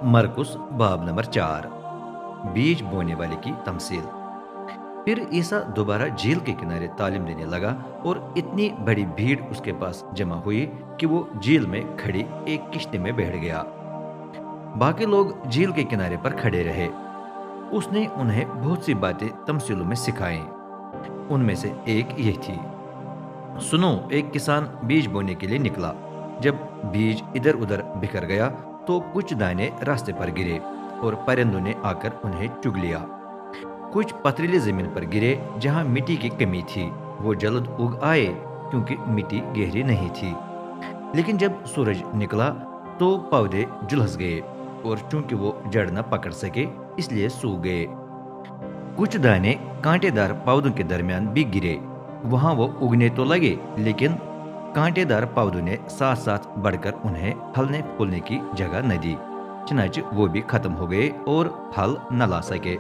मरकुस बाब नंबर 4। बीज बोने वाले की तमसील। फिर ईसा दोबारा झील के किनारे तालीम देने लगा और इतनी बड़ी भीड़ उसके पास जमा हुई कि वो झील में खड़ी एक किश्ती में बैठ गया। बाकी लोग झील के किनारे पर खड़े रहे। उसने उन्हें बहुत सी बातें तमसीलों में सिखाई। उनमें से एक ये थी, सुनो, एक किसान बीज बोने के लिए निकला। जब बीज इधर उधर बिखर गया तो कुछ दाने रास्ते पर गिरे और परिंदों ने आकर उन्हें चुग लिया। कुछ पथरीली जमीन पर गिरे जहां मिट्टी की कमी थी। वो जल्द उग आए क्योंकि मिट्टी गहरी नहीं थी। लेकिन जब सूरज निकला तो पौधे झुलस गए और चूंकि वो जड़ न पकड़ सके इसलिए सूख गए। कुछ दाने कांटेदार पौधों के दरमियान भी गिरे। वहां वो उगने तो लगे, लेकिन कांटेदार पौधों ने साथ साथ बढ़कर उन्हें फलने फूलने की जगह न दी। चनाच वो भी खत्म हो गए और फल न ला सके।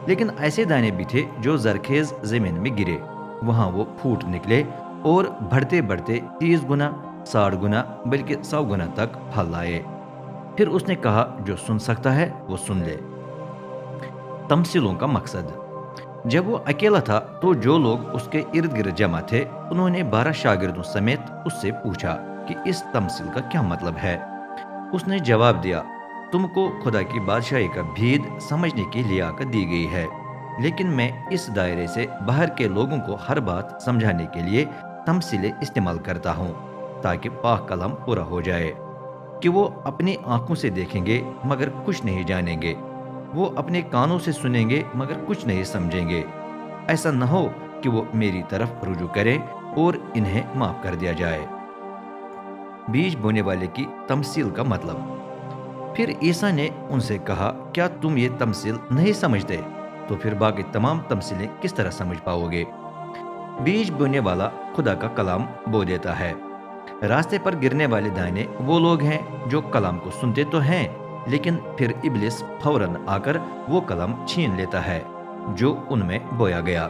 लेकिन ऐसे दाने भी थे जो जरखेज जमीन में गिरे। वहां वो फूट निकले और बढ़ते बढ़ते 30 गुना, 60 गुना, बल्कि 100 गुना तक फल लाए। फिर उसने कहा, जो सुन सकता है वो सुन ले। तमसीलों का मकसद। जब वो अकेला था तो जो लोग उसके इर्द गिर्द जमा थे उन्होंने 12 शागिर्दों समेत उससे पूछा कि इस तमसील का क्या मतलब है। उसने जवाब दिया, तुमको खुदा की बादशाही का भेद समझने की लियाकत दी गई है, लेकिन मैं इस दायरे से बाहर के लोगों को हर बात समझाने के लिए तमसीलें इस्तेमाल करता हूँ, ताकि पाक कलम पूरा हो जाए कि वो अपनी आंखों से देखेंगे मगर कुछ नहीं जानेंगे, वो अपने कानों से सुनेंगे मगर कुछ नहीं समझेंगे। ऐसा न हो कि वो मेरी तरफ रुजू करें और इन्हें माफ कर दिया जाए। बीज बोने वाले की तमसील का मतलब। फिर ईसा ने उनसे कहा, क्या तुम ये तमसील नहीं समझते? तो फिर बाकी तमाम तमसीलें किस तरह समझ पाओगे? बीज बोने वाला खुदा का कलाम बो देता है। रास्ते पर गिरने वाले दाने वो लोग हैं जो कलाम को सुनते तो हैं, लेकिन फिर इब्लिस फौरन आकर वो कलाम छीन लेता है जो उनमें बोया गया।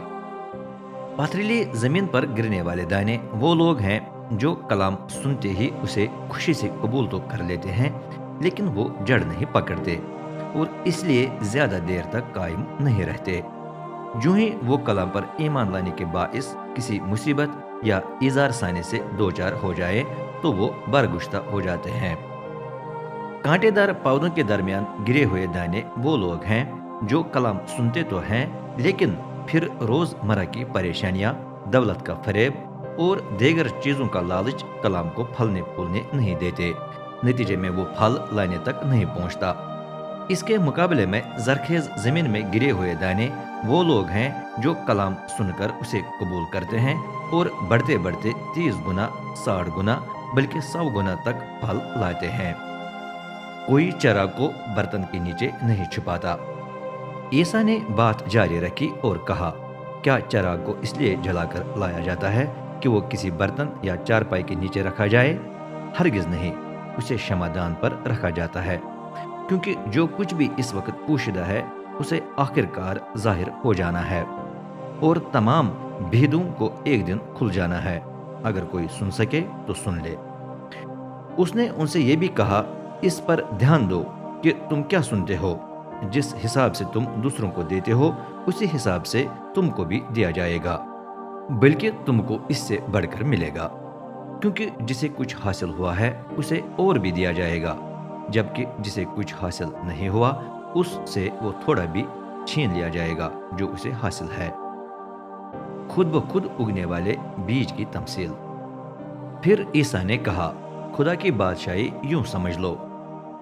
पथरीली जमीन पर गिरने वाले दाने वो लोग हैं जो कलाम सुनते ही उसे खुशी से कबूल तो कर लेते हैं, लेकिन वो जड़ नहीं पकड़ते और इसलिए ज्यादा देर तक कायम नहीं रहते। जो ही वो कलाम पर ईमान लाने के बाइस किसी मुसीबत या इजार साने से दो चार हो जाए तो वो बरगुश्ता हो जाते हैं। कांटेदार पौधों के दरमियान गिरे हुए दाने वो लोग हैं जो कलाम सुनते तो हैं, लेकिन फिर रोजमर्रा की परेशानियां, दौलत का फरेब और दीगर चीजों का लालच कलाम को फलने फूलने नहीं देते। नतीजे में वो फल लाने तक नहीं पहुंचता। इसके मुकाबले में जरखेज जमीन में गिरे हुए दाने वो लोग हैं जो कलाम सुनकर उसे कबूल करते हैं और बढ़ते बढ़ते 30 गुना, 60 गुना, बल्कि 100 गुना तक फल लाते हैं। कोई चराग को बर्तन के नीचे नहीं छुपाता। ईसा ने बात जारी रखी और कहा, क्या चराग को इसलिए जलाकर लाया जाता है कि वो किसी बर्तन या चारपाई के नीचे रखा जाए? हरगिज नहीं, उसे क्षमादान पर रखा जाता है, क्योंकि जो कुछ भी इस वक्त पोशीदा है उसे आखिरकार जाहिर हो जाना है और तमाम भेदों को एक दिन खुल जाना है। अगर कोई सुन सके तो सुन ले। उसने उनसे ये भी कहा, इस पर ध्यान दो कि तुम क्या सुनते हो। जिस हिसाब से तुम दूसरों को देते हो उसी हिसाब से तुमको भी दिया जाएगा, बल्कि तुमको इससे बढ़कर मिलेगा, क्योंकि जिसे कुछ हासिल हुआ है उसे और भी दिया जाएगा, जबकि जिसे कुछ हासिल नहीं हुआ उससे वो थोड़ा भी छीन लिया जाएगा जो उसे हासिल है। खुद ब खुद उगने वाले बीज की तमसील। फिर ईसा ने कहा, खुदा की बादशाही यूं समझ लो,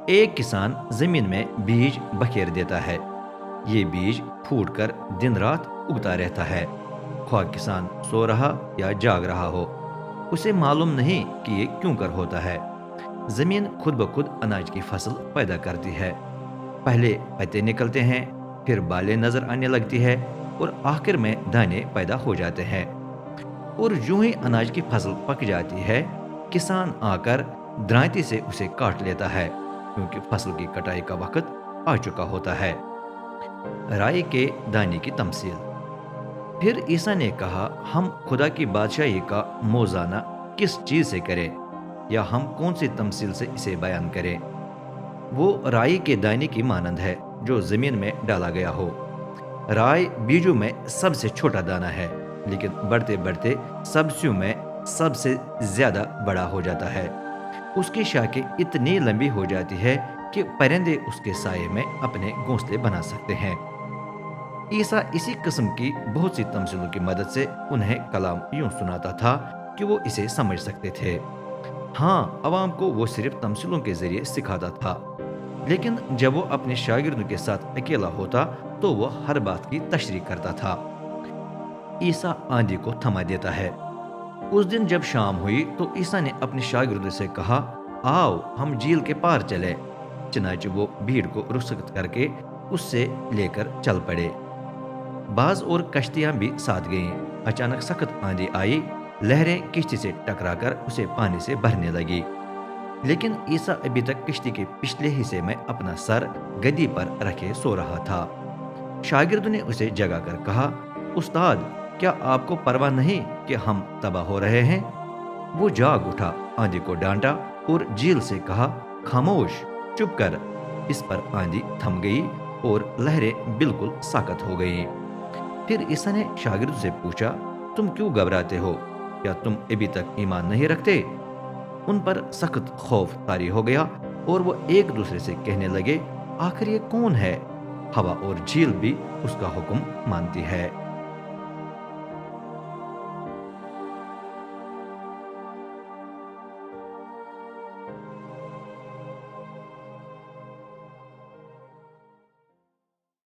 एक किसान जमीन में बीज बखेर देता है। ये बीज फूटकर दिन रात उगता रहता है, ख्वाह किसान सो रहा या जाग रहा हो, उसे मालूम नहीं कि ये क्यों कर होता है। जमीन खुद ब खुद अनाज की फसल पैदा करती है। पहले पत्ते निकलते हैं, फिर बालें नजर आने लगती है और आखिर में दाने पैदा हो जाते हैं। और यूं ही अनाज की फसल पक जाती है, किसान आकर दरांती से उसे काट लेता है, क्योंकि फसल की कटाई का वक्त आ चुका होता है। राई के दाने की तमसील। फिर ईसा ने कहा, हम खुदा की बादशाही का मोजाना किस चीज से करें, या हम कौन सी तमसील से इसे बयान करें? وہ رائی کے دانے کی مانند ہے جو زمین میں ڈالا گیا ہو۔ رائے بیجوں میں سب سے چھوٹا دانہ ہے، لیکن بڑھتے بڑھتے سبزیوں میں سب سے زیادہ بڑا ہو جاتا ہے۔ اس کی شاخیں اتنی لمبی ہو جاتی ہے کہ پرندے اس کے سائے میں اپنے گھونسلے بنا سکتے ہیں۔ عیسیٰ اسی قسم کی بہت سی تمثیلوں کی مدد سے انہیں کلام یوں سناتا تھا کہ وہ اسے سمجھ سکتے تھے۔ ہاں، عوام کو وہ صرف تمثیلوں کے ذریعے سکھاتا تھا، لیکن جب وہ اپنے شاگردوں کے ساتھ اکیلا ہوتا تو وہ ہر بات کی تشریح کرتا تھا۔ عیسیٰ آندھی کو تھما دیتا ہے۔ اس دن جب شام ہوئی تو عیسیٰ نے اپنے شاگردوں سے کہا، آؤ ہم جھیل کے پار چلیں۔ چنانچہ وہ بھیڑ کو رخصت کر کے اس سے لے کر چل پڑے۔ بعض اور کشتیاں بھی ساتھ گئیں۔ اچانک سخت آندھی آئی، لہریں کشتی سے ٹکرا کر اسے پانی سے بھرنے لگی، لیکن عیسیٰ ابھی تک کشتی کے پچھلے حصے میں اپنا سر گدی پر رکھے سو رہا تھا۔ شاگردوں نے اسے جگا کر کہا، استاد، کیا آپ کو پرواہ نہیں کہ ہم تباہ ہو رہے ہیں؟ وہ جاگ اٹھا، آندھی کو ڈانٹا اور جھیل سے کہا، خاموش، چپ کر۔ اس پر آندھی تھم گئی اور لہریں بالکل ساکت ہو گئیں۔ پھر عیسیٰ نے شاگردوں سے پوچھا، تم کیوں گھبراتے ہو؟ کیا تم ابھی تک ایمان نہیں رکھتے؟ ان پر سخت خوف طاری ہو گیا اور وہ ایک دوسرے سے کہنے لگے، آخر یہ کون ہے؟ ہوا اور جھیل بھی اس کا حکم مانتی ہے۔